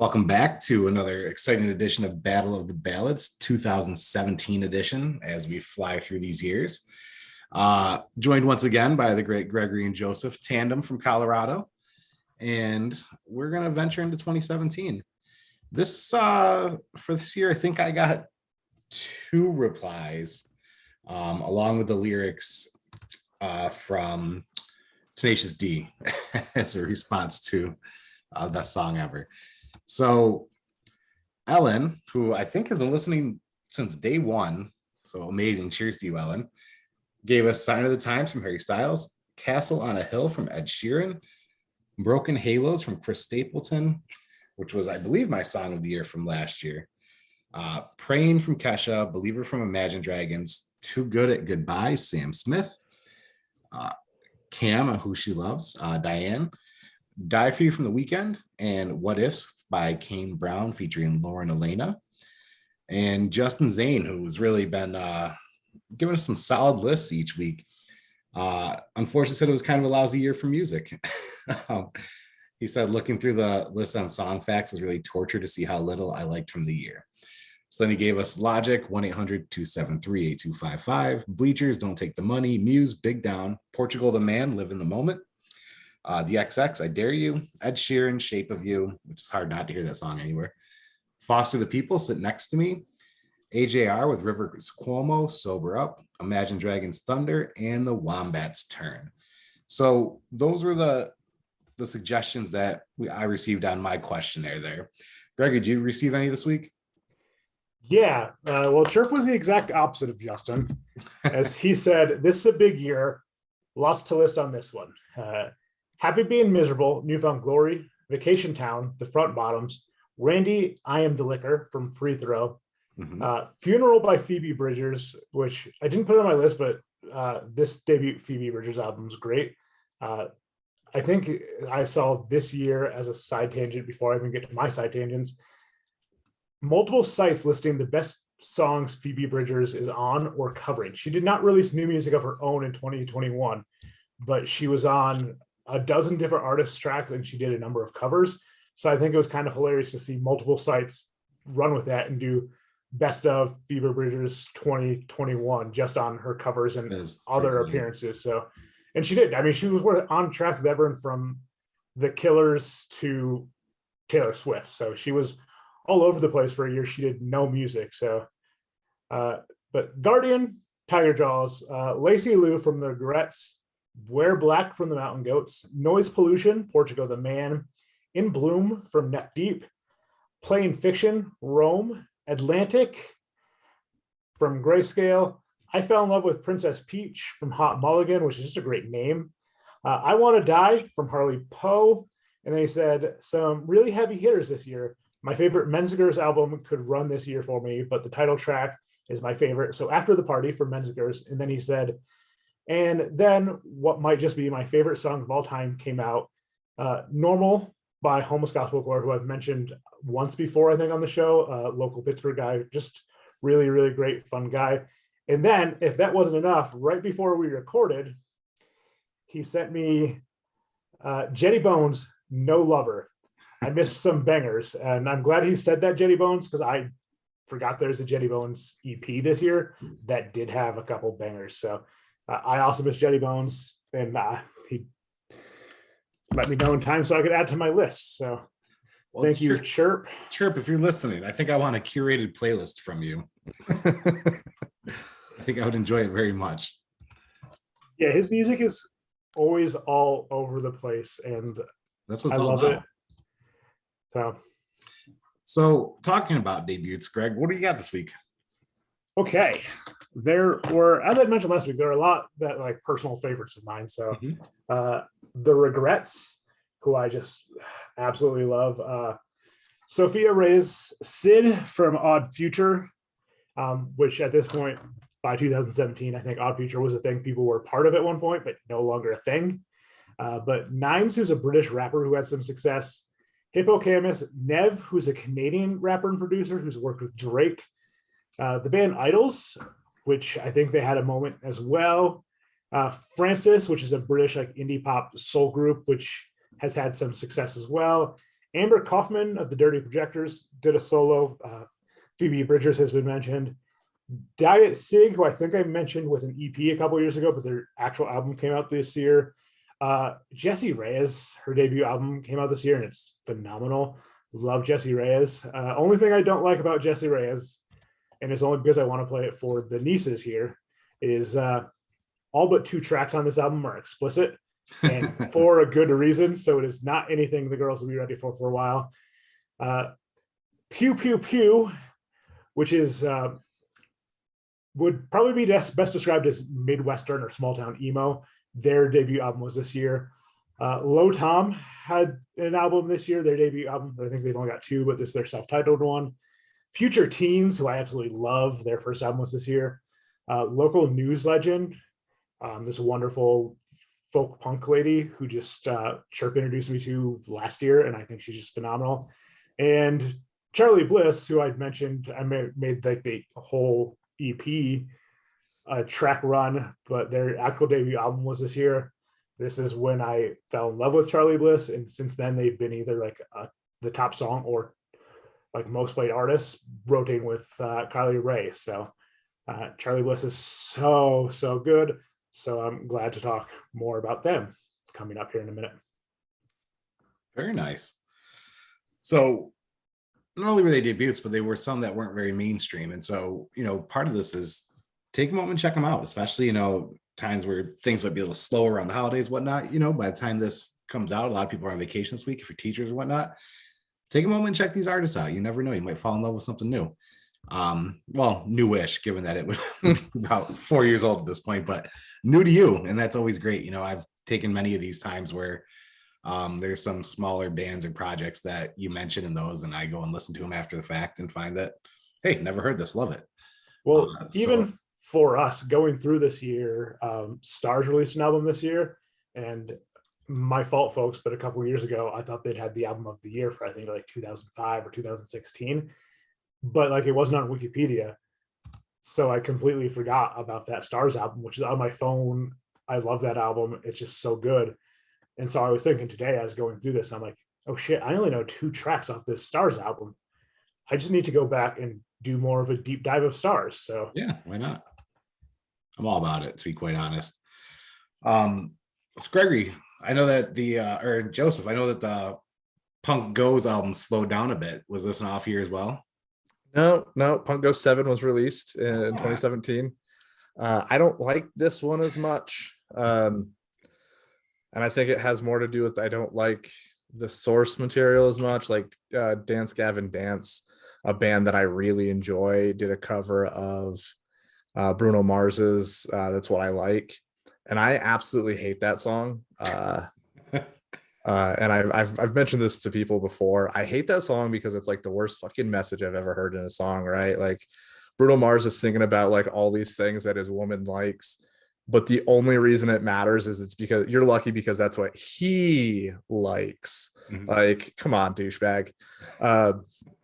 Welcome back to another exciting edition of Battle of the Ballads, 2017 edition, as we fly through these years. Joined once again by the great Gregory and Joseph tandem from Colorado. And we're going to venture into 2017. For this year, I think I got two replies, along with the lyrics from Tenacious D as a response to the best song ever. So Ellen, who I think has been listening since day one, so amazing, cheers to you, Ellen, gave us Sign of the Times from Harry Styles, Castle on a Hill from Ed Sheeran, Broken Halos from Chris Stapleton, which was, I believe, my song of the year from last year, Praying from Kesha, Believer from Imagine Dragons, Too Good at Goodbye, Sam Smith, Cam, Who She Loves, Diane, Die For You from The Weeknd, and What Ifs by Kane Brown featuring Lauren Elena, and Justin Zane, who's really been giving us some solid lists each week. Unfortunately, said it was kind of a lousy year for music. He said looking through the list on Song Facts was really torture to see how little I liked from the year. So then he gave us Logic, 1-800-273-8255, Bleachers, Don't Take the Money, Muse, Big Down, Portugal the Man, Live in the Moment, The XX, I Dare You, Ed Sheeran, Shape of You, which is hard not to hear that song anywhere, Foster the People, Sit Next to Me, AJR with Rivers Cuomo, Sober Up, Imagine Dragons Thunder, and The Wombats Turn. So those were the suggestions that I received on my questionnaire there. Greg, did you receive any this week? Yeah, well, Chirp was the exact opposite of Justin. As he said, this is a big year. Lots to list on this one. Happy Being Miserable, Newfound Glory, Vacation Town, The Front Bottoms, Randy, I Am the Liquor from Free Throw, Funeral by Phoebe Bridgers, which I didn't put on my list, but this debut Phoebe Bridgers album is great. I think I saw this year as a side tangent before I even get to my side tangents, multiple sites listing the best songs Phoebe Bridgers is on or covering. She did not release new music of her own in 2021, but she was on a dozen different artists' tracks and she did a number of covers. So I think it was kind of hilarious to see multiple sites run with that and do best of Phoebe Bridgers 2021 just on her covers and other appearances. So, and she did. I mean, she was on tracks with everyone from The Killers to Taylor Swift. So she was all over the place for a year. She did no music. So, but Guardian, Tiger Jaws, Lacey Lou from The Regrets, Wear Black from The Mountain Goats, Noise Pollution, Portugal the Man, In Bloom from Neck Deep, Playing Fiction, Rome, Atlantic from Grayscale, I Fell in Love with Princess Peach from Hot Mulligan, which is just a great name, I Want to Die from Harley Poe, and then he said some really heavy hitters this year. My favorite Menzingers album could run this year for me, but the title track is my favorite. So After the Party from Menzingers. And then he said, and then what might just be my favorite song of all time came out, Normal by Homeless Gospel Choir, who I've mentioned once before, I think, on the show, local Pittsburgh guy, just really, really great, fun guy. And then if that wasn't enough, right before we recorded, he sent me Jetty Bones, No Lover. I missed some bangers, and I'm glad he said that, Jetty Bones, because I forgot there's a Jetty Bones EP this year that did have a couple bangers. So I also missed Jetty Bones, and he let me know in time so I could add to my list. So thank you, Chirp. Chirp, if you're listening, I think I want a curated playlist from you. I think I would enjoy it very much. Yeah, his music is always all over the place, and that's what's I love it. So talking about debuts, Greg, what do you got this week? Okay, there were, as I mentioned last week, there are a lot that like personal favorites of mine. So The Regrets, who I just absolutely love. Sophia Reyes, Sid from Odd Future, which at this point, by 2017, I think Odd Future was a thing. People were part of at one point, but no longer a thing. But Nines, who's a British rapper who had some success. Hippocamus, Nev, who's a Canadian rapper and producer who's worked with Drake. The band Idols, which I think they had a moment as well. Francis, which is a British like indie pop soul group, which has had some success as well. Amber Kaufman of the Dirty Projectors did a solo. Phoebe Bridgers has been mentioned. Diet Sig, who I think I mentioned with an EP a couple years ago, but their actual album came out this year. Jessie Reyes, her debut album came out this year, and it's phenomenal. Love Jessie Reyes. Only thing I don't like about Jessie Reyes, and it's only because I want to play it for the nieces here, is all but 2 tracks on this album are explicit, and for a good reason. So it is not anything the girls will be ready for a while. Pew Pew Pew, which is would probably be best described as Midwestern or small town emo. Their debut album was this year. Low Tom had an album this year, their debut album. I think they've only got 2, but this is their self-titled one. Future Teens, who I absolutely love, their first album was this year. Local news legend, this wonderful folk punk lady who just Chirp introduced me to last year, and I think she's just phenomenal. And Charlie Bliss, who I'd mentioned, I made like the whole EP track run, but their actual debut album was this year. This is when I fell in love with Charlie Bliss, and since then they've been either like the top song or like most played artists, rotating with Kylie Ray. So Charlie Bliss is so good. So I'm glad to talk more about them coming up here in a minute. Very nice. So not only were they debuts, but they were some that weren't very mainstream. And so, part of this is take a moment and check them out, especially, times where things might be a little slower around the holidays, whatnot. By the time this comes out, a lot of people are on vacation this week, if you're teachers or whatnot. Take a moment and check these artists out. You never know, you might fall in love with something new. Well, newish, given that it was about 4 years old at this point, but new to you, and that's always great. I've taken many of these times where there's some smaller bands or projects that you mentioned in those, and I go and listen to them after the fact and find that, hey, never heard this, love it. Well, even for us going through this year, Stars released an album this year, and my fault, folks, but a couple of years ago I thought they'd had the album of the year for I think like 2005 or 2016, but like it wasn't on Wikipedia, so I completely forgot about that Stars album, which is on my phone. I love that album, it's just so good. And so I was thinking today, I was going through this, and I'm like, oh shit, I only know 2 tracks off this Stars album. I just need to go back and do more of a deep dive of Stars. So yeah, why not? I'm all about it, to be quite honest. It's Gregory. I know that or Joseph, I know that the Punk Goes album slowed down a bit. Was this an off year as well? No, Punk Goes 7 was released in 2017. I don't like this one as much. And I think it has more to do with I don't like the source material as much. Like Dance Gavin Dance, a band that I really enjoy, did a cover of Bruno Mars's That's What I Like. And I absolutely hate that song. And I've mentioned this to people before. I hate that song because it's like the worst fucking message I've ever heard in a song, right? Like Bruno Mars is singing about like all these things that his woman likes, but the only reason it matters is it's because you're lucky because that's what he likes. Mm-hmm. Like, come on, douchebag.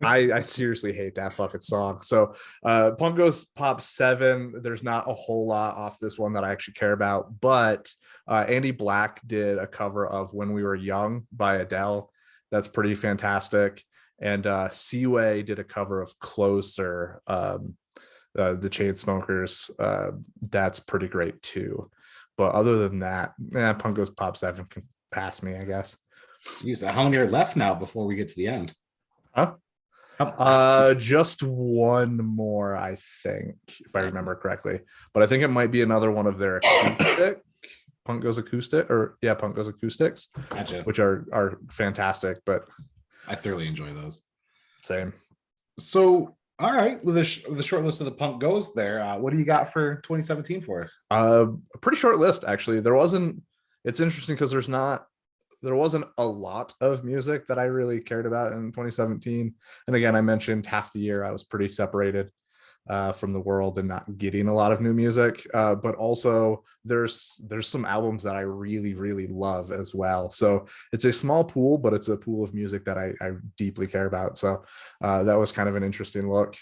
I seriously hate that fucking song. So Punk Goes Pop 7, there's not a whole lot off this one that I actually care about, but Andy Black did a cover of When We Were Young by Adele. That's pretty fantastic. And Seaway did a cover of Closer, the Chainsmokers. That's pretty great too. But other than that, Punk Goes Pop 7 can pass me, I guess. Jeez, how many are left now before we get to the end? Huh? Just one more, I think, if I remember correctly. But I think it might be another one of their acoustic Punk Goes Acoustic, Punk Goes Acoustics, gotcha. Which are fantastic. But I thoroughly enjoy those. Same. So, all right, with the short list of the Punk Goes there, what do you got for 2017 for us? A pretty short list, actually. It's interesting because there wasn't a lot of music that I really cared about in 2017. And again, I mentioned half the year I was pretty separated from the world and not getting a lot of new music. But also there's some albums that I really, really love as well. So it's a small pool, but it's a pool of music that I deeply care about. So that was kind of an interesting look.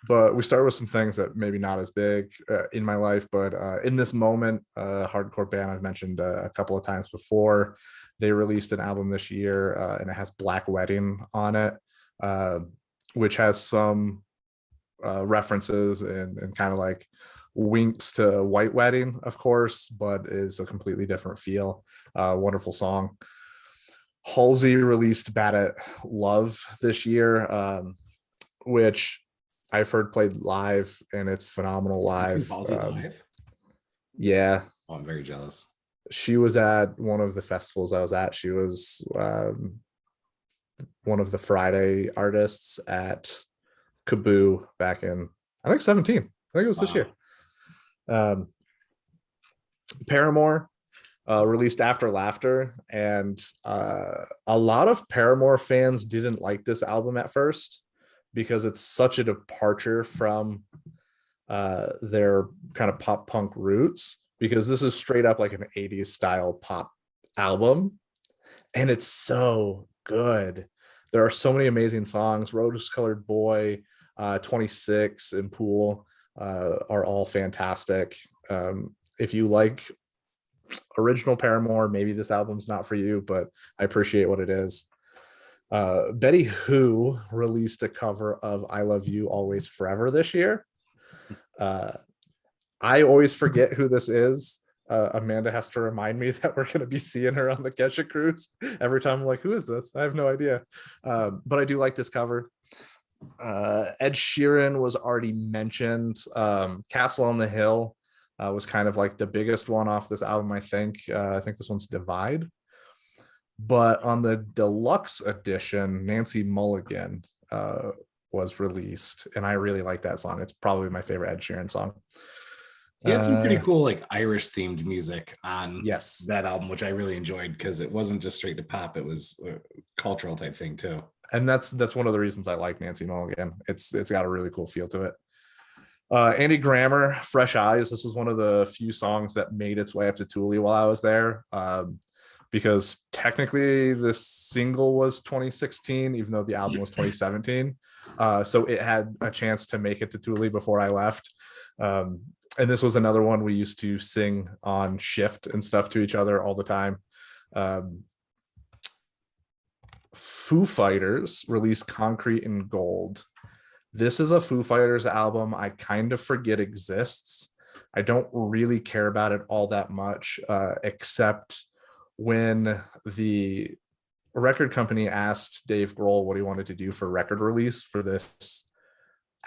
But we started with some things that maybe not as big in my life, but in this moment, hardcore band I've mentioned a couple of times before, They released an album this year, and it has Black Wedding on it, which has some references and kind of like winks to White Wedding, of course, but is a completely different feel. Wonderful song. Halsey released Bad at Love this year, which I've heard played live, and it's phenomenal live. Live? Yeah. Oh, I'm very jealous. She was at one of the festivals I was at. She was one of the Friday artists at Kaboo back in, I think, 17. I think it was this year. Paramore released After Laughter, and a lot of Paramore fans didn't like this album at first because it's such a departure from their kind of pop punk roots, because this is straight up like an 80s style pop album, and it's so good. There are so many amazing songs. Rose Colored Boy, 26, and Pool are all fantastic. If you like original Paramore, maybe this album's not for you, but I appreciate what it is. Betty Who released a cover of I Love You Always Forever this year. I always forget who this is. Amanda has to remind me that we're going to be seeing her on the Kesha cruise. Every time I'm like, who is this? I have no idea. But I do like this cover. Ed Sheeran was already mentioned. Castle on the Hill was kind of like the biggest one off this album, I think. I think this one's Divide. But on the deluxe edition, Nancy Mulligan was released, and I really like that song. It's probably my favorite Ed Sheeran song. He had some pretty cool like Irish themed music on yes, that album, which I really enjoyed, because it wasn't just straight to pop, it was a cultural type thing too. And that's one of the reasons I like Nancy Mulligan. It's got a really cool feel to it. Andy Grammer, Fresh Eyes. This was one of the few songs that made its way up to Thule while I was there, because technically this single was 2016, even though the album was 2017. So it had a chance to make it to Thule before I left. And this was another one we used to sing on shift and stuff to each other all the time. Foo Fighters released Concrete and Gold. This is a Foo Fighters album I kind of forget exists. I don't really care about it all that much, except when the record company asked Dave Grohl what he wanted to do for record release for this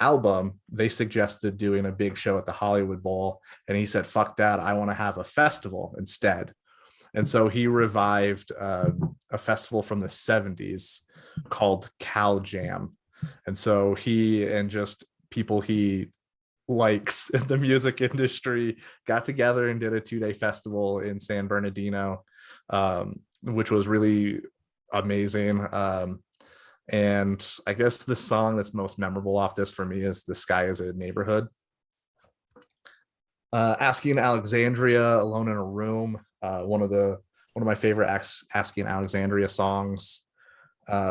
album. They suggested doing a big show at the Hollywood Bowl, and he said, fuck that, I want to have a festival instead. And so he revived a festival from the 70s called Cal Jam. And so he and just people he likes in the music industry got together and did a 2-day festival in San Bernardino, which was really amazing. And I guess the song that's most memorable off this for me is The Sky is a Neighborhood. Asking Alexandria, Alone in a Room, one of my favorite Asking Alexandria songs.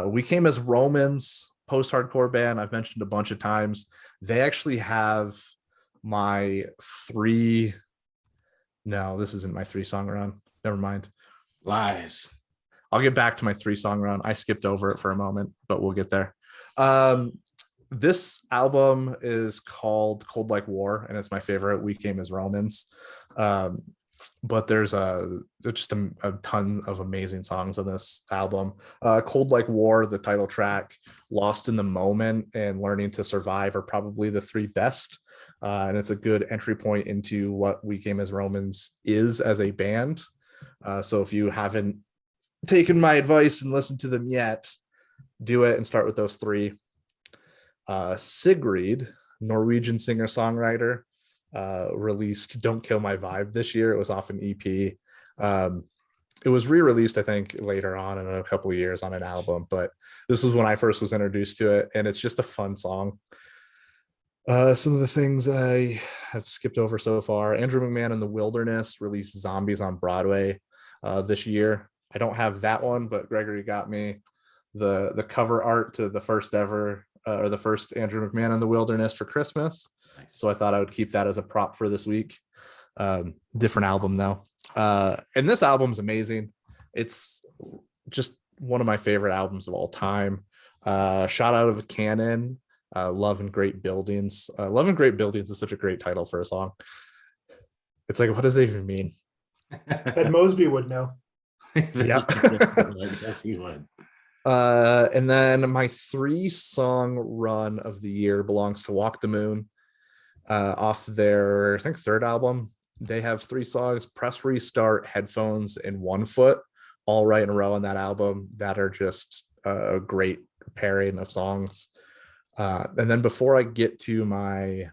We Came as Romans, post-hardcore band I've mentioned a bunch of times. They actually have my three. No, this isn't my 3-song run. Never mind. Lies. I'll get back to my 3-song run. I skipped over it for a moment, but we'll get there. This album is called Cold Like War, and it's my favorite. We Came as Romans. But there's just a ton of amazing songs on this album. Cold Like War, the title track, Lost in the Moment, and Learning to Survive are probably the 3 best. And it's a good entry point into what We Came as Romans is as a band. So if you haven't taken my advice and listened to them yet, do it and start with those 3. Sigrid, Norwegian singer-songwriter, released Don't Kill My Vibe this year. It was off an EP. It was re-released, I think, later on in a couple of years on an album, but this was when I first was introduced to it, and it's just a fun song. Some of the things I have skipped over so far: Andrew McMahon and the Wilderness released Zombies on Broadway this year. I don't have that one, but Gregory got me the cover art to the first ever or the first Andrew McMahon and the Wilderness for Christmas. Nice. So I thought I would keep that as a prop for this week. Different album though. And this album's amazing. It's just one of my favorite albums of all time. Shot out of a cannon. Love and Great Buildings. Love and Great Buildings is such a great title for a song. It's like, what does it even mean? Ed Mosby would know. Yeah. Yes, he would. And then my 3-song run of the year belongs to Walk the Moon, off their, I think, 3rd album. They have 3 songs: Press Restart, Headphones, and One Foot, all right in a row on that album, that are just a great pairing of songs. And then before I get to my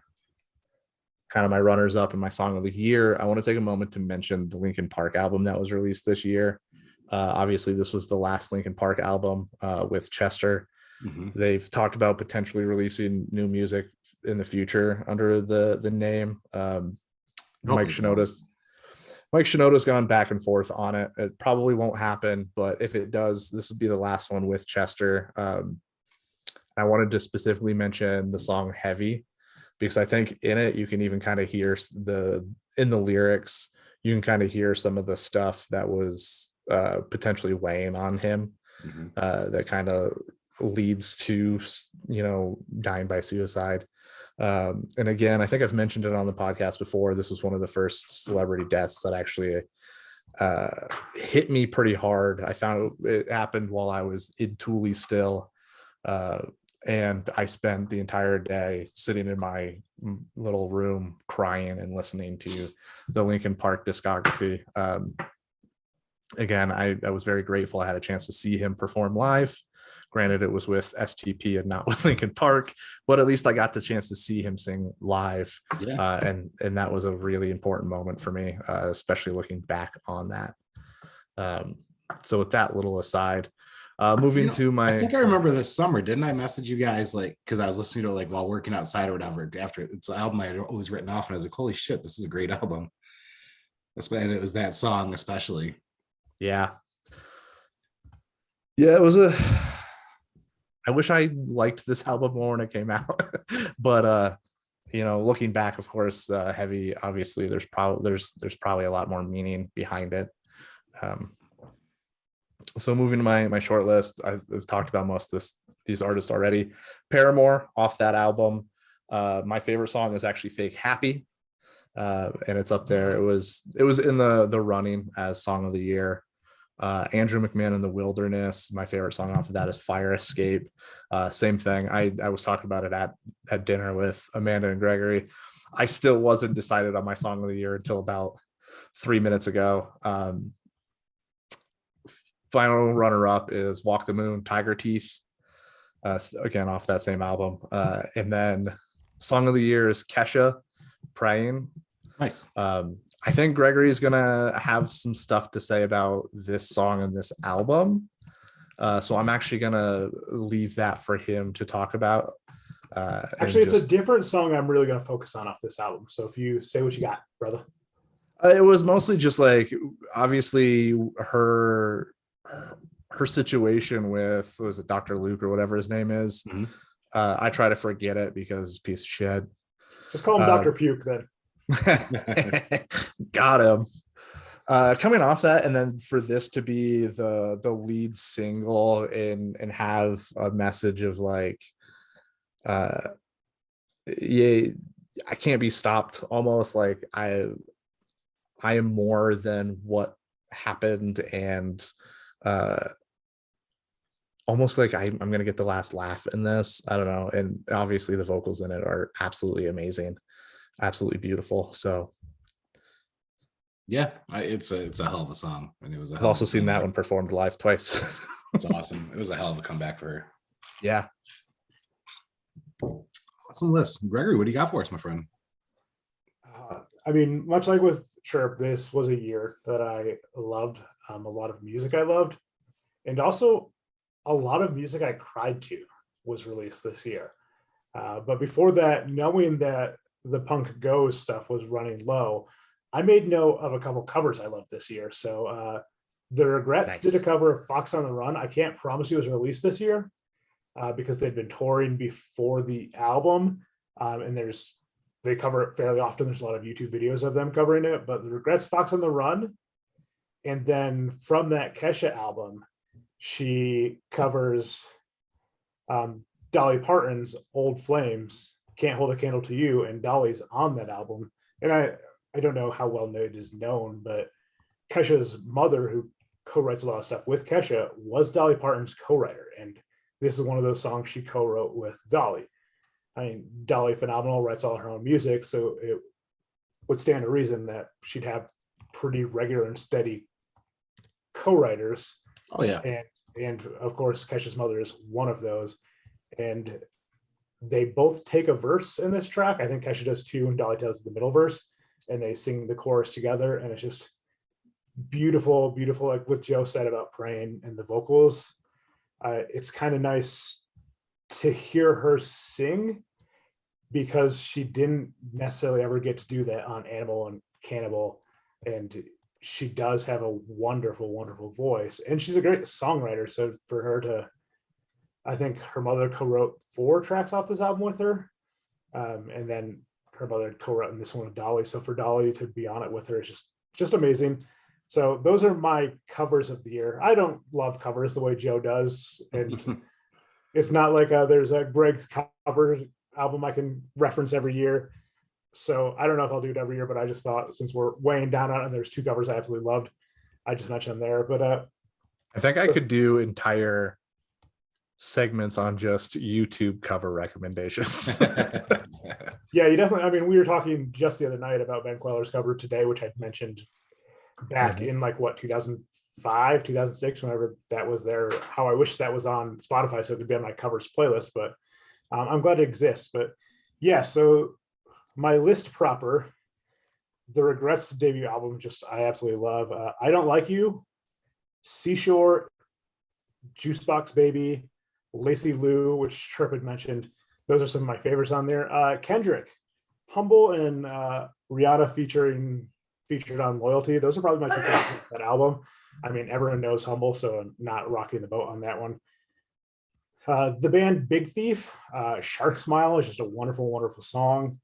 runners up and my song of the year, I want to take a moment to mention the Linkin Park album that was released this year. Obviously, this was the last Linkin Park album with Chester. Mhm. They've talked about potentially releasing new music in the future under the name. Mike Shinoda's gone back and forth on it. It probably won't happen, but if it does, this would be the last one with Chester. I wanted to specifically mention the song Heavy, because I think in it you can even kind of hear in the lyrics, you can kind of hear some of the stuff that was potentially weighing on him, that kind of leads to, dying by suicide. And again, I think I've mentioned it on the podcast before. This was one of the first celebrity deaths that actually hit me pretty hard. I found it happened while I was in Thule still. And I spent the entire day sitting in my little room crying and listening to the Linkin Park discography. Again, I was very grateful I had a chance to see him perform live. Granted, it was with STP and not with Linkin Park, but at least I got the chance to see him sing live. Yeah. And that was a really important moment for me, especially looking back on that. So with that little aside, moving to my, I think I remember this summer, didn't I message you guys, like, because I was listening to it like while working outside or whatever, after it's an album I had always written off, and I was like, holy shit, this is a great album. And it was that song especially. yeah, it was I wish I liked this album more when it came out, but looking back, of course, Heavy, obviously there's probably a lot more meaning behind it. So moving to my short list, I've talked about most of these artists already. Paramore, off that album, my favorite song is actually Fake Happy, and it's up there. It was in the running as song of the year. Andrew McMahon in the Wilderness, my favorite song off of that is Fire Escape. Same thing. I was talking about it at dinner with Amanda and Gregory. I still wasn't decided on my song of the year until about 3 minutes ago. Final runner-up is Walk the Moon, Tiger Teeth, again off that same album. And then song of the year is Kesha, Praying. Nice. I think Gregory is gonna have some stuff to say about this song and this album, so I'm actually gonna leave that for him to talk about. Actually, it's a different song I'm really going to focus on off this album. So if you say what you got, brother. It was mostly just like, obviously her situation with, what was it, Dr. Luke or whatever his name is. I try to forget it because piece of shit. Just call him Dr. Puke then. Got him. Coming off that, and then for this to be the lead single and have a message of like, yeah, I can't be stopped, almost like I am more than what happened, and almost like I'm gonna get the last laugh in this. I don't know. And obviously the vocals in it are absolutely amazing, absolutely beautiful. So yeah, it's a hell of a song, and it was. I've also seen that one performed live twice. It's awesome. It was a hell of a comeback for her. Yeah. Awesome list. Gregory, what do you got for us, my friend? I mean, much like with Chirp, this was a year that I loved. A lot of music I loved, and also a lot of music I cried to was released this year. But before that, knowing that the Punk Goes stuff was running low, I made note of a couple covers I loved this year. So The Regrets did a cover of Fox on the Run. I can't promise you it was released this year because they'd been touring before the album. And they cover it fairly often. There's a lot of YouTube videos of them covering it. But The Regrets, Fox on the Run And then from that Kesha album, she covers Dolly Parton's Old Flames, Can't Hold a Candle to You, and Dolly's on that album. And I don't know how well it is known, but Kesha's mother, who co-writes a lot of stuff with Kesha, was Dolly Parton's co-writer. And this is one of those songs she co-wrote with Dolly. I mean, Dolly, phenomenal, writes all her own music, so it would stand to reason that she'd have pretty regular and steady co-writers. Oh yeah. And of course, Kesha's mother is one of those. And they both take a verse in this track. I think Kesha does too, and Dolly does the middle verse, and they sing the chorus together. And it's just beautiful, beautiful. Like what Joe said about praying and the vocals. It's kind of nice to hear her sing, because she didn't necessarily ever get to do that on Animal and Cannibal. And she does have a wonderful, wonderful voice. And she's a great songwriter. So for her to, I think her mother co-wrote 4 tracks off this album with her. And then her mother co-wrote this one with Dolly. So for Dolly to be on it with her is just amazing. So those are my covers of the year. I don't love covers the way Joe does. And it's not like there's a Greg's cover album I can reference every year. So I don't know if I'll do it every year, but I just thought, since we're weighing down on it and there's 2 covers I absolutely loved, I just mentioned them there. But I think I could do entire segments on just YouTube cover recommendations. yeah, you definitely, I mean, we were talking just the other night about Ben Queller's cover today, which I'd mentioned back in like 2005, 2006, whenever that was there. How I wish that was on Spotify so it could be on my covers playlist, but I'm glad it exists. But yeah, so my list proper, The Regrets debut album, just I absolutely love. I Don't Like You, Seashore, Juicebox Baby, Lacey Lou, which Sherp had mentioned. Those are some of my favorites on there. Kendrick, Humble, and Rihanna featured on Loyalty. Those are probably my 2 favorites of that album. I mean, everyone knows Humble, so I'm not rocking the boat on that one. The band Big Thief, Shark Smile is just a wonderful, wonderful song.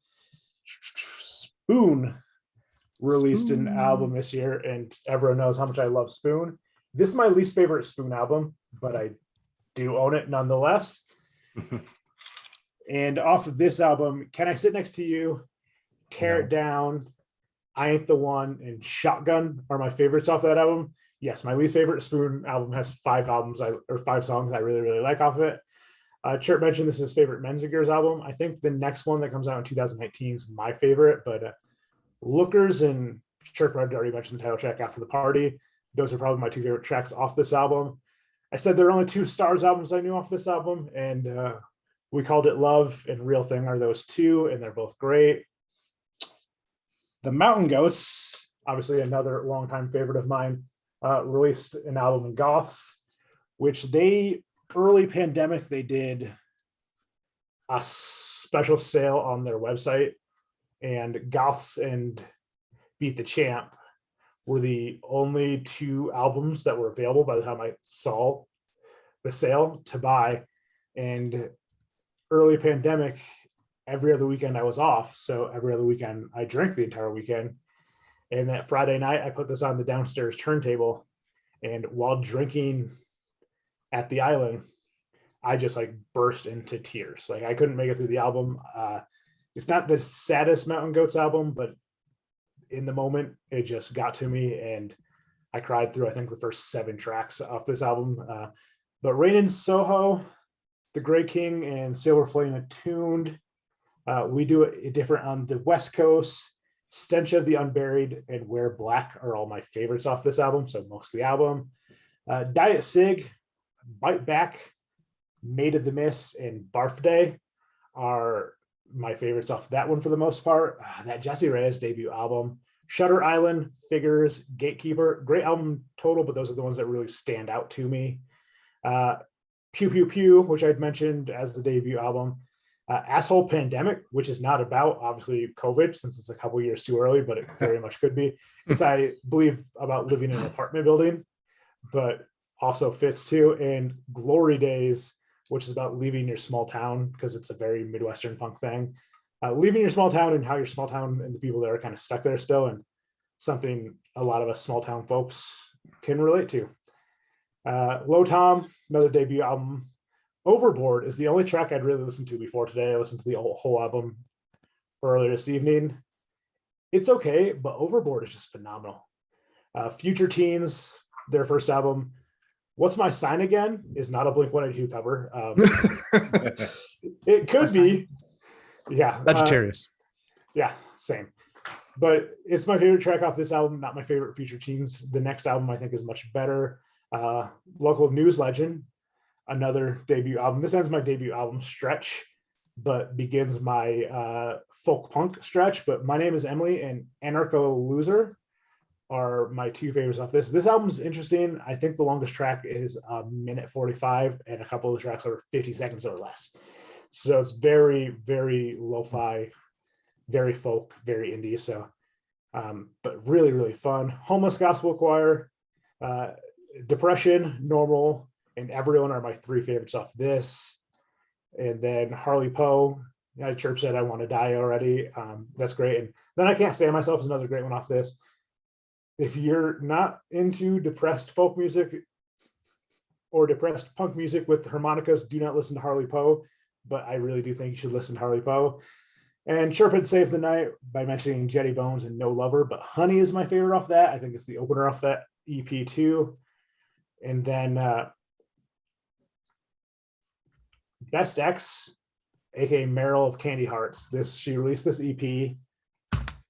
Spoon released an album this year, and everyone knows how much I love Spoon. This is my least favorite Spoon album, but I do own it nonetheless. And off of this album, Can I Sit Next to You, Tear It Down, I Ain't the One, and Shotgun are my favorites off that album. Yes, my least favorite Spoon album has 5 songs I really, really like off of it. Chirp mentioned this is his favorite Menzingers album. I think the next one that comes out in 2019 is my favorite, but Lookers and Chirp had already mentioned the title track, After the Party. Those are probably my 2 favorite tracks off this album. I said there are only 2 Stars albums I knew off this album, and We Called It Love and Real Thing are those 2, and they're both great. The Mountain Goats, obviously another longtime favorite of mine, released an album in Goths, which early pandemic, they did a special sale on their website, and Goths and Beat the Champ were the only 2 albums that were available by the time I saw the sale to buy. And early pandemic, every other weekend I was off. So every other weekend I drank the entire weekend. And that Friday night, I put this on the downstairs turntable. And while drinking at the island, I just like burst into tears. Like I couldn't make it through the album. It's not the saddest Mountain Goats album, but in the moment, it just got to me. And I cried through, I think, the first 7 tracks off this album. But Rain in Soho, The Grey King, and Silver Flame Attuned. We do it different on the West Coast. Stench of the Unburied and Wear Black are all my favorites off this album, so most of the album. Diet Sig, Bite Back, Made of the Mist, and Barf Day are my favorites off that one for the most part. That Jessie Reyes debut album. Shutter Island, Figures, Gatekeeper, great album total, but those are the ones that really stand out to me. Pew Pew Pew, which I'd mentioned as the debut album. Asshole Pandemic, which is not about, obviously, COVID, since it's a couple years too early, but it very much could be. It's, I believe, about living in an apartment building, but also fits too. And Glory Days, which is about leaving your small town, because it's a very Midwestern punk thing. Leaving your small town and how your small town and the people there are kind of stuck there still. And something a lot of us small town folks can relate to. Low Tom, another debut album. Overboard is the only track I'd really listened to before today. I listened to the whole album earlier this evening. It's okay, but Overboard is just phenomenal. Future Teens, their first album. What's My Sign Again is not a Blink-182 cover. It could be. Yeah. Sagittarius. Yeah, same. But it's my favorite track off this album, not my favorite Future Teens. The next album I think is much better. Local News Legend, another debut album. This ends my debut album stretch, but begins my folk punk stretch. But My Name is Emily and Anarcho Loser are my two favorites off this. This album's interesting. I think the longest track is a minute 45, and a couple of the tracks are 50 seconds or less. So it's very, very lo-fi, very folk, very indie. So, but really, really fun. Homeless Gospel Choir, Depression, Normal, and Everyone are my three favorites off this. And then Harley Poe, Chirp Said I Want to Die Already. That's great. And then I Can't Stand Myself is another great one off this. If you're not into depressed folk music or depressed punk music with harmonicas, do not listen to Harley Poe, but I really do think you should listen to Harley Poe. And Chirp had Saved the Night by mentioning Jetty Bones and No Lover, but Honey is my favorite off that. I think it's the opener off that EP too. And then Best X, aka Meryl of Candy Hearts. She released this EP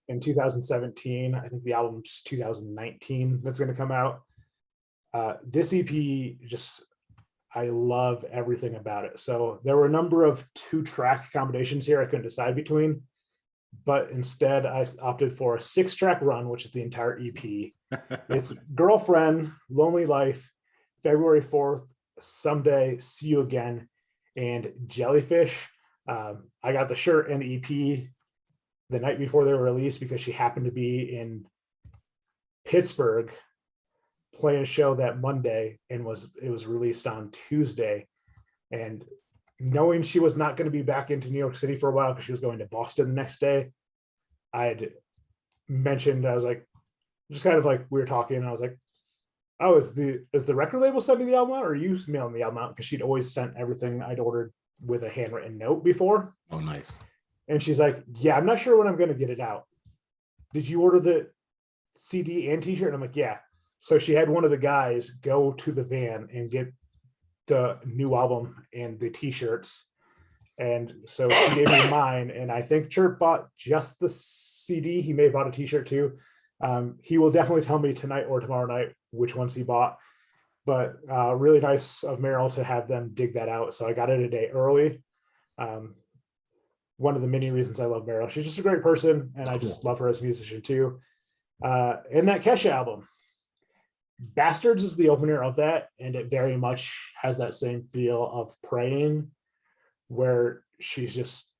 in 2017. I think the album's 2019 that's going to come out. This EP, I love everything about it. So there were a number of 2-track combinations here I couldn't decide between, but instead I opted for a 6-track run, which is the entire EP. It's Girlfriend, Lonely Life, February 4th, Someday, See You Again, and Jellyfish. I got the shirt and the EP the night before they were released because she happened to be in Pittsburgh playing a show that Monday, and it was released on Tuesday. And knowing she was not going to be back into New York City for a while because she was going to Boston the next day, I had mentioned, I was like, just kind of like we were talking, and I was like, oh, is the record label sending the album out, or are you mailing the album out? Because she'd always sent everything I'd ordered with a handwritten note before. Oh, nice. And she's like, yeah, I'm not sure when I'm going to get it out. Did you order the CD and t-shirt? And I'm like, yeah. So she had one of the guys go to the van and get the new album and the t-shirts. And so she gave me mine. And I think Chirp bought just the CD. He may have bought a t-shirt too. He will definitely tell me tonight or tomorrow night which ones he bought. But really nice of Meryl to have them dig that out. So I got it a day early. One of the many reasons I love Meryl. She's just a great person, and I just love her as a musician too. And that Kesha album, Bastards is the opener of that, and it very much has that same feel of Praying, where she's just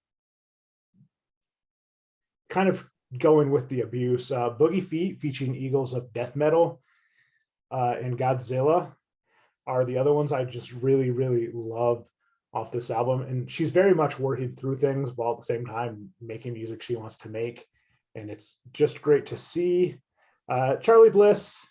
kind of going with the abuse. Boogie Feet featuring Eagles of Death Metal and Godzilla are the other ones I just really, really love off this album. And she's very much working through things while at the same time making music she wants to make. And it's just great to see. Charlie Bliss,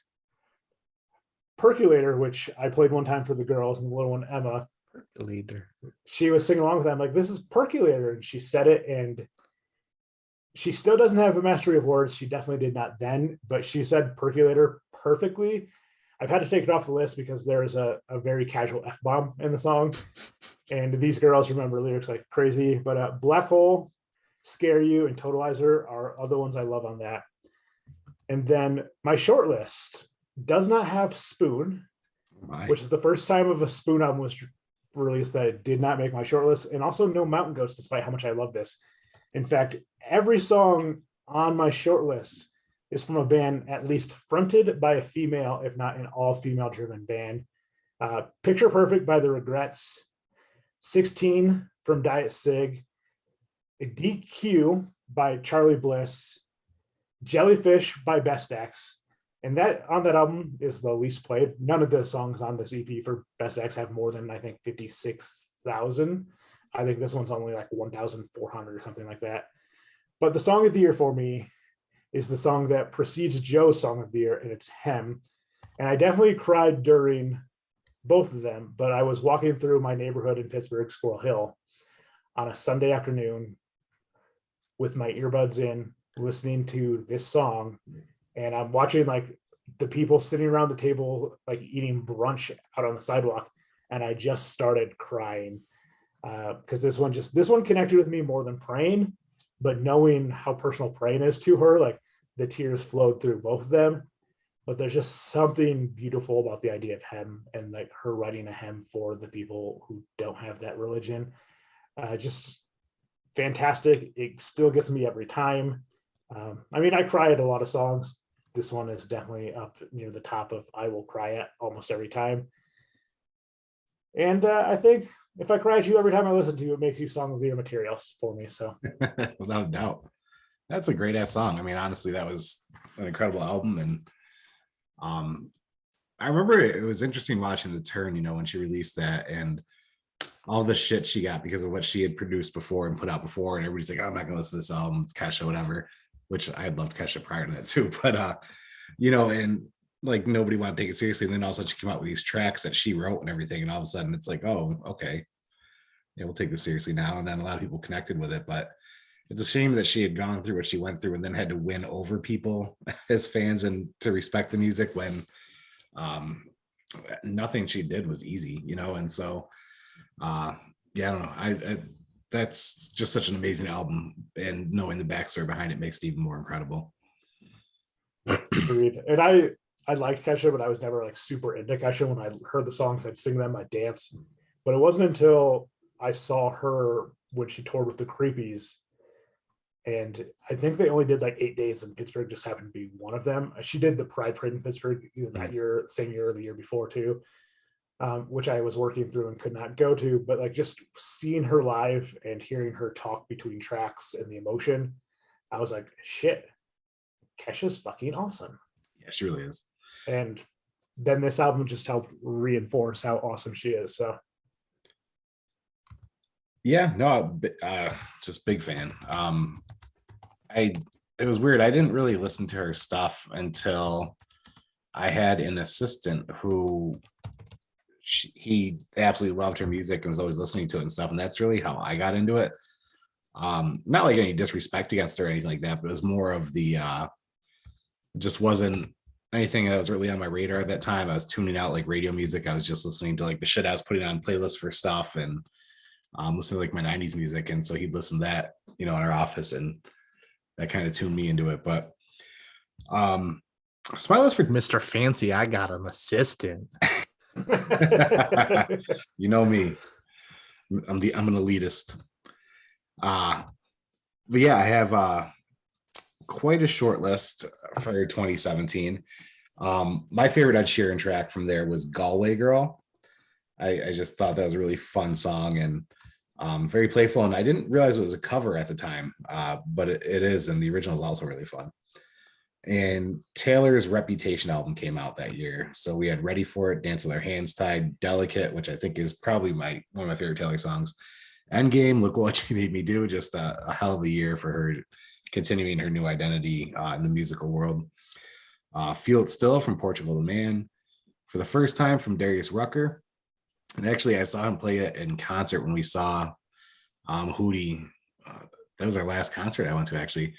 Percolator, which I played one time for the girls, and the little one, Emma. Percolator. She was singing along with them, like, this is Percolator. And she said it, and she still doesn't have a mastery of words. She definitely did not then, but she said Percolator perfectly. I've had to take it off the list because there is a very casual F-bomb in the song. And these girls remember lyrics like crazy. But Black Hole, Scare You, and Totalizer are other ones I love on that. And then my short list does not have Spoon, which is the first time of a Spoon album was released that it did not make my short list. And also no Mountain Goats, despite how much I love this. In fact, every song on my short list is from a band at least fronted by a female, if not an all-female driven band. Picture Perfect by The Regrets, 16 from Diet Sig, DQ by Charlie Bliss, Jellyfish by Best X, and that on that album is the least played. None of the songs on this EP for Best X have more than, I think, 56,000. I think this one's only like 1,400 or something like that. But the song of the year for me is the song that precedes Joe's Song of the Year, and it's Hem. And I definitely cried during both of them, but I was walking through my neighborhood in Pittsburgh, Squirrel Hill, on a Sunday afternoon with my earbuds in, listening to this song, and I'm watching like the people sitting around the table, like eating brunch out on the sidewalk, and I just started crying because this one connected with me more than Praying, but knowing how personal Praying is to her, like the tears flowed through both of them. But there's just something beautiful about the idea of hem and like her writing a hymn for the people who don't have that religion. Just fantastic. It still gets me every time. I mean, I cry at a lot of songs. This one is definitely up near the top of I will cry at almost every time. And I think if I cry at you every time I listen to you, it makes you Song of the Year materials for me. So Without a doubt, that's a great ass song. I mean, honestly, that was an incredible album. And I remember it was interesting watching The Turn, when she released that and all the shit she got because of what she had produced before and put out before. And everybody's like, oh, I'm not gonna listen to this album, it's Kesha, whatever, which I'd love to Kesha prior to that too. But and like nobody wanted to take it seriously. And then all of a sudden she came out with these tracks that she wrote and everything. And all of a sudden it's like, oh, okay. Yeah, we'll take this seriously now. And then a lot of people connected with it. But it's a shame that she had gone through what she went through and then had to win over people as fans and to respect the music when nothing she did was easy, and so I don't know. I that's just such an amazing album, and knowing the backstory behind it makes it even more incredible. agreed. And I liked Kesha, but I was never like super into Kesha. When I heard the songs, I'd sing them, I'd dance. But it wasn't until I saw her when she toured with the Creepies, and I think they only did like 8 days in Pittsburgh, just happened to be one of them. She did the Pride Parade in Pittsburgh either that year, same year, or the year before too, which I was working through and could not go to. But like just seeing her live and hearing her talk between tracks and the emotion, I was like, shit, Kesha's fucking awesome. Yeah, she really is. And then this album just helped reinforce how awesome she is. So yeah, no, just big fan. It was weird. I didn't really listen to her stuff until I had an assistant who he absolutely loved her music and was always listening to it and stuff. And that's really how I got into it. Not like any disrespect against her or anything like that, but it was more of the just wasn't anything that was really on my radar at that time. I was tuning out like radio music. I was just listening to like the shit I was putting on playlists for stuff and listening to like my 90s music. And so he'd listen to that, in our office, and that kind of tuned me into it. But Smileless for Mr. Fancy, I got an assistant. You know me. I'm an elitist. But yeah, I have quite a short list for 2017. My favorite Ed Sheeran track from there was Galway Girl. I just thought that was a really fun song and very playful. And I didn't realize it was a cover at the time, but it is. And the original is also really fun. And Taylor's Reputation album came out that year. So we had Ready for It, Dance with Our Hands Tied, Delicate, which I think is probably one of my favorite Taylor songs. Endgame, Look What You Made Me Do, just a hell of a year for her continuing her new identity in the musical world. Feel It Still from Portugal the Man. For the First Time from Darius Rucker. And actually, I saw him play it in concert when we saw Hootie. That was our last concert I went to, actually.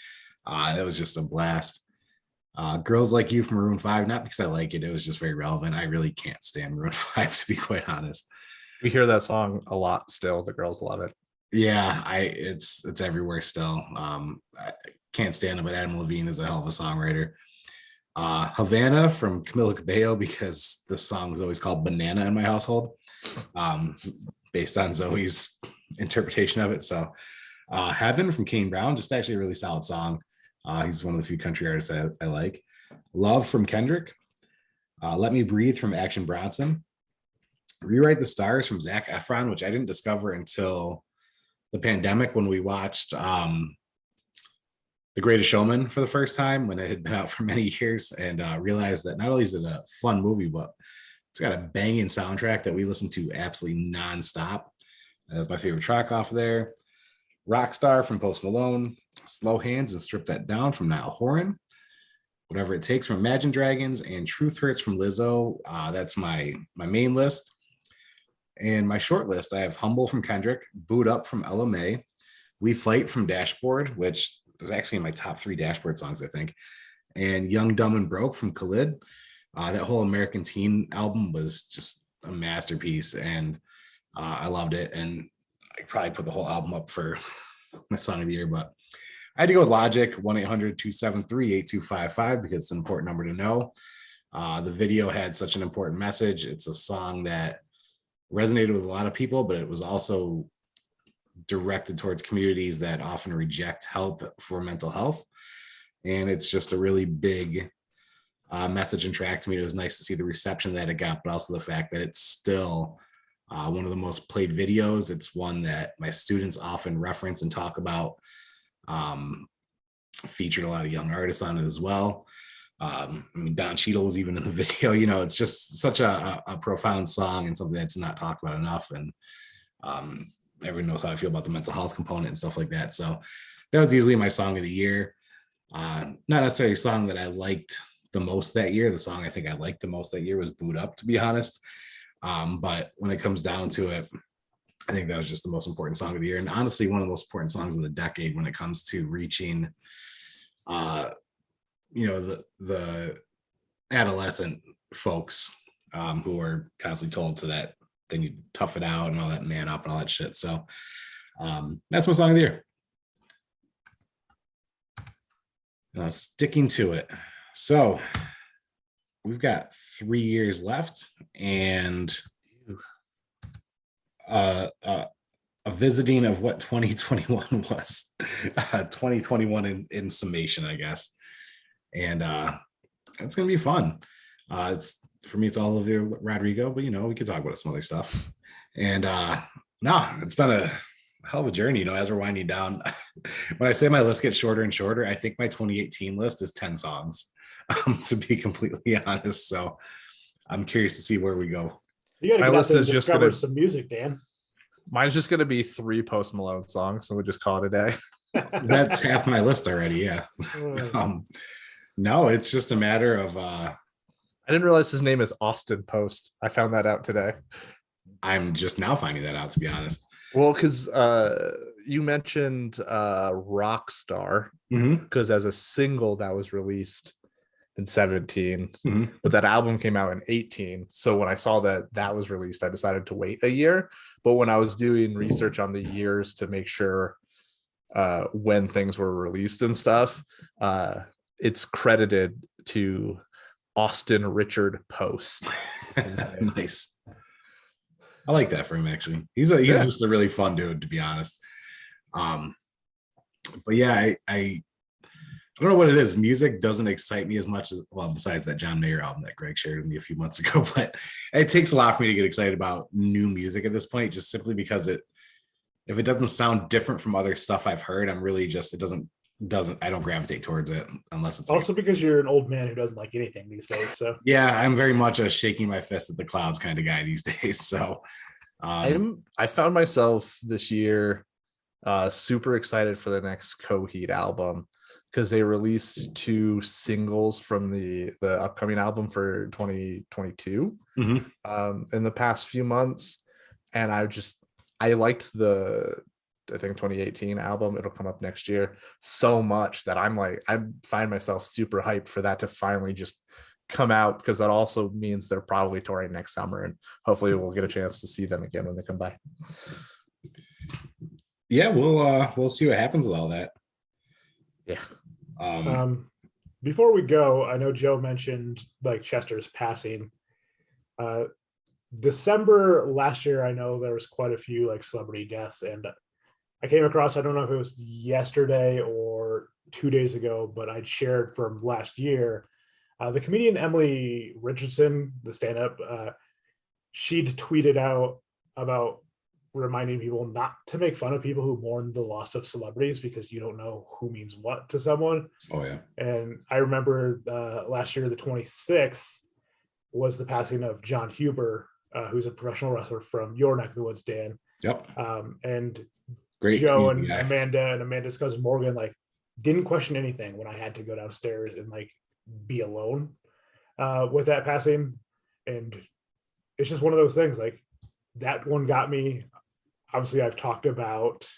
It was just a blast. Girls Like You from Maroon 5, not because I like it. It was just very relevant. I really can't stand Maroon 5, to be quite honest. We hear that song a lot still. The girls love it. Yeah, it's everywhere still. I can't stand it, but Adam Levine is a hell of a songwriter. Havana from Camila Cabello, because the song was always called Banana in my household, based on Zoe's interpretation of it. So Heaven from Kane Brown, just actually a really solid song. He's one of the few country artists I like. Love from Kendrick. Let Me Breathe from Action Bronson. Rewrite the Stars from Zac Efron, which I didn't discover until the pandemic when we watched The Greatest Showman for the first time, when it had been out for many years, and realized that not only is it a fun movie, but it's got a banging soundtrack that we listen to absolutely nonstop. That's my favorite track off of there. Rockstar from Post Malone. Slow Hands and Strip That Down from Niall Horan. Whatever It Takes from Imagine Dragons, and Truth Hurts from Lizzo. That's my main list. And my short list, I have Humble from Kendrick, Boot Up from LMA, We Fight from Dashboard, which is actually in my top 3 Dashboard songs, I think, and Young, Dumb, and Broke from Khalid. That whole American Teen album was just a masterpiece, and I loved it. And I probably put the whole album up for my song of the year, but I had to go with Logic, 1-800-273-8255, because it's an important number to know. The video had such an important message. It's a song that resonated with a lot of people, but it was also directed towards communities that often reject help for mental health. And it's just a really big message and track to me. It was nice to see the reception that it got, but also the fact that it's still one of the most played videos. It's one that my students often reference and talk about. Featured a lot of young artists on it as well. I mean, Don Cheadle was even in the video. You know, it's just such a profound song and something that's not talked about enough. And everyone knows how I feel about the mental health component and stuff like that. So that was easily my song of the year. Not necessarily a song that I liked the most that year. The song I think I liked the most that year was Boot Up, to be honest. But when it comes down to it, I think that was just the most important song of the year. And honestly, one of the most important songs of the decade when it comes to reaching, the adolescent folks who are constantly told to that they need to tough it out and all that, man up and all that shit. So that's my song of the year. Sticking to it. So we've got 3 years left, and a visiting of what 2021 was. 2021 in summation, I guess. And it's gonna be fun. It's for me, it's all of you, Rodrigo, but we could talk about some other stuff. And it's been a hell of a journey, as we're winding down. When I say my list gets shorter and shorter, I think my 2018 list is 10 songs, to be completely honest. So I'm curious to see where we go. You gotta My get out list there is and just discover gonna- some music, Dan. Mine's just going to be 3 Post Malone songs, so we'll just call it a day. That's half my list already. Yeah. No, it's just a matter of I didn't realize his name is Austin Post. I found that out today. I'm just now finding that out, to be honest. Well, because you mentioned Rockstar, because as a single that was released in 17, but that album came out in 18. So when I saw that was released, I decided to wait a year. But when I was doing research on the years to make sure when things were released and stuff, it's credited to Austin Richard Post. Nice. I like that for him, actually. He's just a really fun dude, to be honest. But yeah, I don't know what it is. Music doesn't excite me as much as, well, besides that John Mayer album that Greg shared with me a few months ago. But it takes a lot for me to get excited about new music at this point, just simply because if it doesn't sound different from other stuff I've heard, I'm really just, I don't gravitate towards it unless it's also because you're an old man who doesn't like anything these days. So yeah, I'm very much a shaking my fist at the clouds kind of guy these days. So I found myself this year super excited for the next Coheed album, because they released 2 singles from the upcoming album for 2022 in the past few months. And I liked I think 2018 album, it'll come up next year, so much that I find myself super hyped for that to finally just come out, because that also means they're probably touring next summer, and hopefully we'll get a chance to see them again when they come by. Yeah, we'll see what happens with all that. Yeah. Before we go, I know Joe mentioned like Chester's passing. December last year, I know there was quite a few like celebrity deaths, and I came across, I don't know if it was yesterday or 2 days ago, but I'd shared from last year, the comedian Emily Richardson, the stand-up, she'd tweeted out about reminding people not to make fun of people who mourn the loss of celebrities, because you don't know who means what to someone. Oh yeah. And I remember last year, the 26th was the passing of John Huber, who's a professional wrestler from your neck of the woods, Dan. Yep. And Great. Joe and Amanda's cousin Morgan didn't question anything when I had to go downstairs and be alone with that passing. And it's just one of those things, like that one got me. Obviously, I've talked about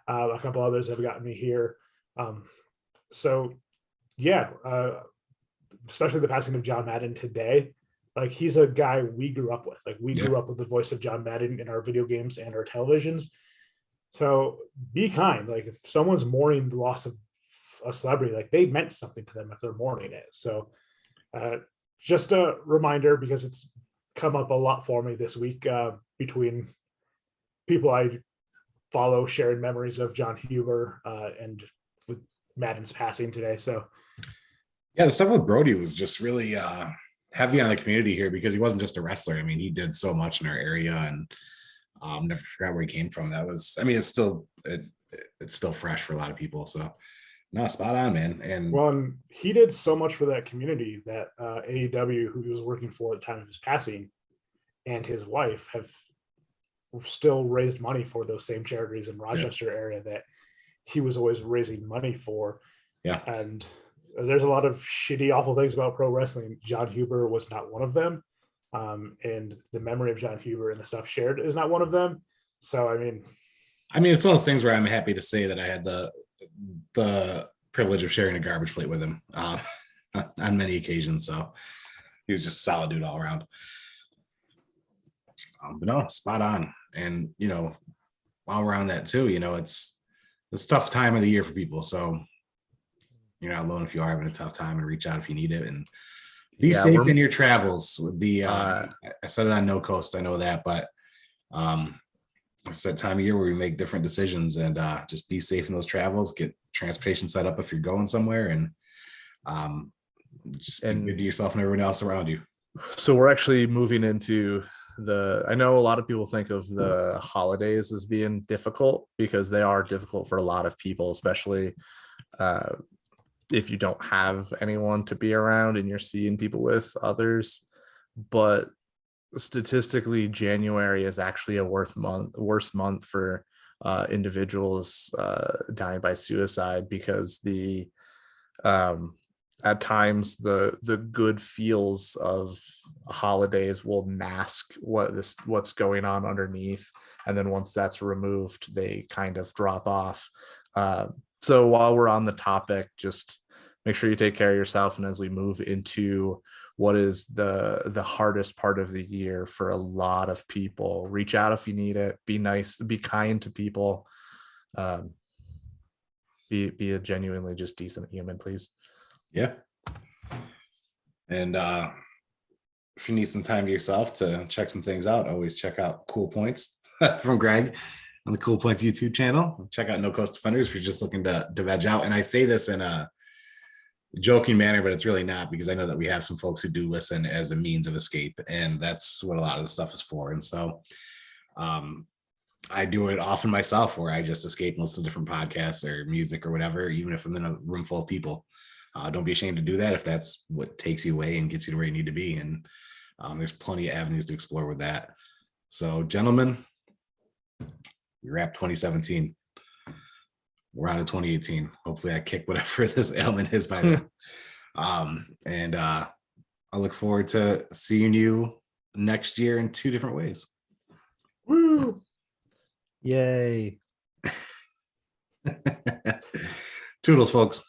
a couple others have gotten me here. So yeah, especially the passing of John Madden today. Like he's a guy we grew up with. Like we grew up with the voice of John Madden in our video games and our televisions. So be kind. Like if someone's mourning the loss of a celebrity, like they meant something to them if they're mourning it. So just a reminder, because it's come up a lot for me this week between people I follow sharing memories of John Huber and with Madden's passing today. So yeah, the stuff with Brody was just really heavy on the community here, because he wasn't just a wrestler. I mean, he did so much in our area, and never forgot where he came from. That was, I mean, it's still fresh for a lot of people. So no, spot on, man. And well, and he did so much for that community that AEW, who he was working for at the time of his passing, and his wife have still raised money for those same charities in Rochester area that he was always raising money for. Yeah. And there's a lot of shitty, awful things about pro wrestling. John Huber was not one of them. And the memory of John Huber and the stuff shared is not one of them. So, I mean, it's one of those things where I'm happy to say that I had the privilege of sharing a garbage plate with him on many occasions. So he was just a solid dude all around. But no, spot on. And, while we're on that too, it's a tough time of the year for people. So you're not alone if you are having a tough time, and reach out if you need it, and be safe in your travels. With the I said it on No Coast, I know that, but it's that time of year where we make different decisions, and just be safe in those travels. Get transportation set up if you're going somewhere, and just be good to yourself and everyone else around you. So we're actually moving into I know a lot of people think of the holidays as being difficult, because they are difficult for a lot of people, especially if you don't have anyone to be around and you're seeing people with others. But statistically, January is actually a worst month for individuals dying by suicide, because at times the good feels of holidays will mask what's going on underneath, and then once that's removed, they kind of drop off. So while we're on the topic, just make sure you take care of yourself. And as we move into what is the hardest part of the year for a lot of people, reach out if you need it. Be nice, be kind to people. Be a genuinely just decent human, please. Yeah. And if you need some time to yourself to check some things out, always check out Cool Points from Greg on the Cool Points YouTube channel. Check out No Coast Defenders if you're just looking to veg out. And I say this in a joking manner, but it's really not, because I know that we have some folks who do listen as a means of escape, and that's what a lot of the stuff is for. And so I do it often myself, where I just escape and listen to different podcasts or music or whatever, even if I'm in a room full of people. Don't be ashamed to do that if that's what takes you away and gets you to where you need to be. And there's plenty of avenues to explore with that. So, gentlemen, we wrapped 2017. We're on to 2018. Hopefully I kick whatever this ailment is by then. And I look forward to seeing you next year in 2 different ways. Woo! Yay. Toodles, folks.